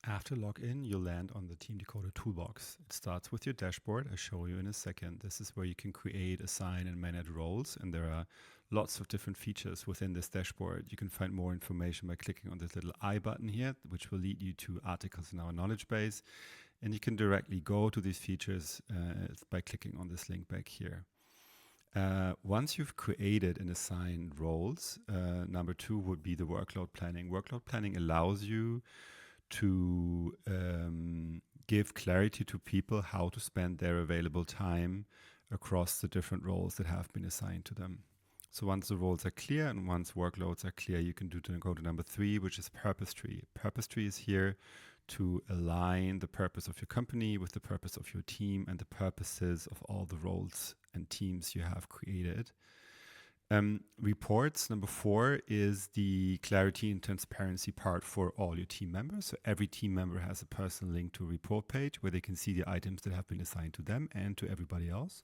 After login, you'll land on the teamdecoder toolbox. It starts with your dashboard. I'll show you in a second. This is where you can create, assign, and manage roles. And there are lots of different features within this dashboard. You can find more information by clicking on this little I button here, which will lead you to articles in our knowledge base. And you can directly go to these features by clicking on this link back here. Once you've created and assigned roles, number 2 would be the workload planning. Workload planning allows you to give clarity to people how to spend their available time across the different roles that have been assigned to them. So once the roles are clear and once workloads are clear, you can go to number 3, which is purpose tree. Purpose tree is here to align the purpose of your company with the purpose of your team and the purposes of all the roles and teams you have created. Reports, number 4, is the clarity and transparency part for all your team members. So every team member has a personal link to a report page where they can see the items that have been assigned to them and to everybody else.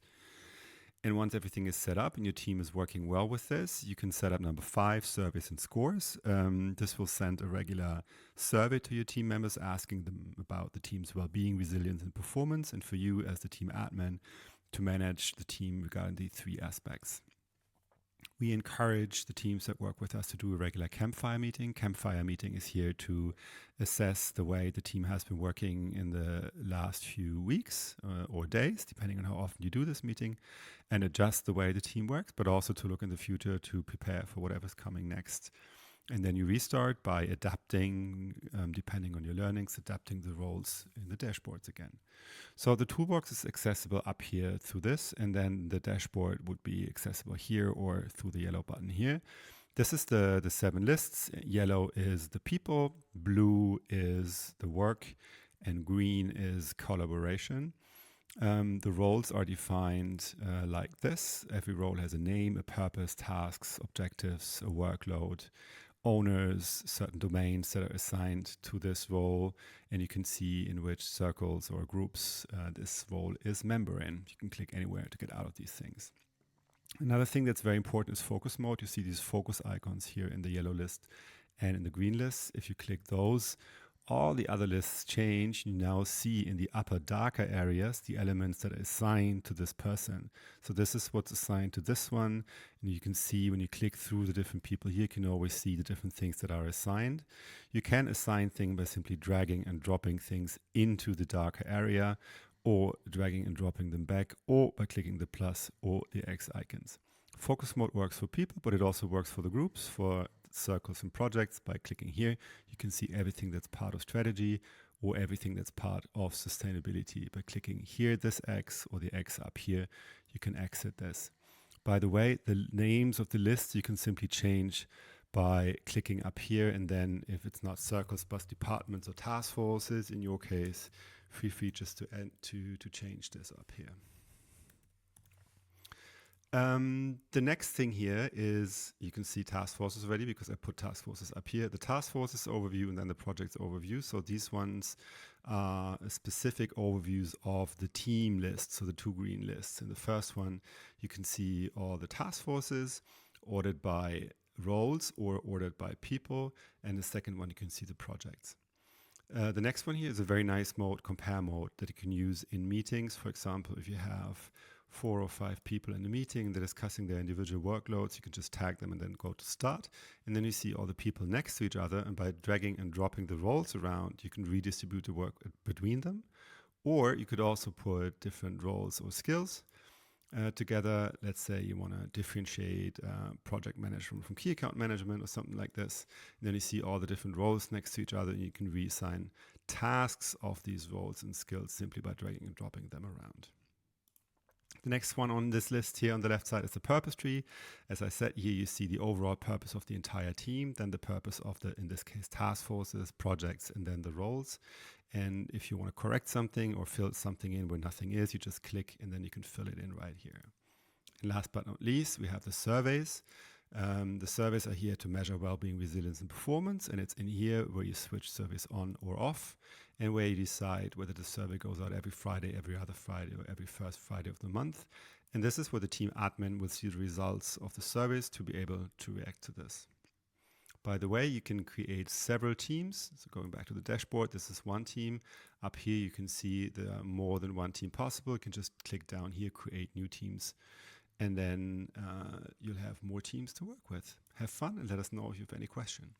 And once everything is set up and your team is working well with this, you can set up number 5, surveys and scores. This will send a regular survey to your team members asking them about the team's well-being, resilience, and performance, and for you as the team admin to manage the team regarding these 3 aspects. We encourage the teams that work with us to do a regular campfire meeting. Campfire meeting is here to assess the way the team has been working in the last few weeks or days, depending on how often you do this meeting, and adjust the way the team works, but also to look in the future to prepare for whatever's coming next. And then you restart by adapting, depending on your learnings, adapting the roles in the dashboards again. So the toolbox is accessible up here through this, and then the dashboard would be accessible here or through the yellow button here. This is the 7 lists. Yellow is the people, blue is the work, and green is collaboration. The roles are defined like this. Every role has a name, a purpose, tasks, objectives, a workload, owners, certain domains that are assigned to this role, and you can see in which circles or groups this role is member in. You can click anywhere to get out of these things. Another thing that's very important is focus mode. You see these focus icons here in the yellow list and in the green list. If you click those, all the other lists change. You now see in the upper darker areas the elements that are assigned to this person. So this is what's assigned to this one. And you can see when you click through the different people here, you can always see the different things that are assigned. You can assign things by simply dragging and dropping things into the darker area, or dragging and dropping them back, or by clicking the plus or the X icons. Focus mode works for people, but it also works for the groups, for circles and projects. By clicking here, you can see everything that's part of strategy or everything that's part of sustainability. By clicking here, this X or the X up here, you can exit this. By the way, the names of the lists you can simply change by clicking up here, and then if it's not circles but departments or task forces, in your case, feel free just to change this up here. The next thing here is you can see task forces already because I put task forces up here. The task forces overview and then the projects overview. So these ones are specific overviews of the team list, so the 2 green lists. In the first one, you can see all the task forces ordered by roles or ordered by people. And the second one, you can see the projects. The next one here is a very nice mode, compare mode, that you can use in meetings. For example, if you have 4 or 5 people in a meeting, they're discussing their individual workloads, you can just tag them and then go to start. And then you see all the people next to each other, and by dragging and dropping the roles around, you can redistribute the work between them. Or you could also put different roles or skills together. Let's say you want to differentiate project management from key account management or something like this. And then you see all the different roles next to each other, and you can reassign tasks of these roles and skills simply by dragging and dropping them around. The next one on this list here on the left side is the purpose tree. As I said, here you see the overall purpose of the entire team, then the purpose of the, in this case, task forces, projects, and then the roles. And if you want to correct something or fill something in where nothing is, you just click and then you can fill it in right here. And last but not least, we have the surveys. The surveys are here to measure well-being, resilience, and performance, and it's in here where you switch surveys on or off, and where you decide whether the survey goes out every Friday, every other Friday, or every first Friday of the month. And this is where the team admin will see the results of the surveys to be able to react to this. By the way, you can create several teams. So going back to the dashboard, this is one team. Up here, you can see there are more than one team possible. You can just click down here, create new teams, and then you'll have more teams to work with. Have fun and let us know if you have any question.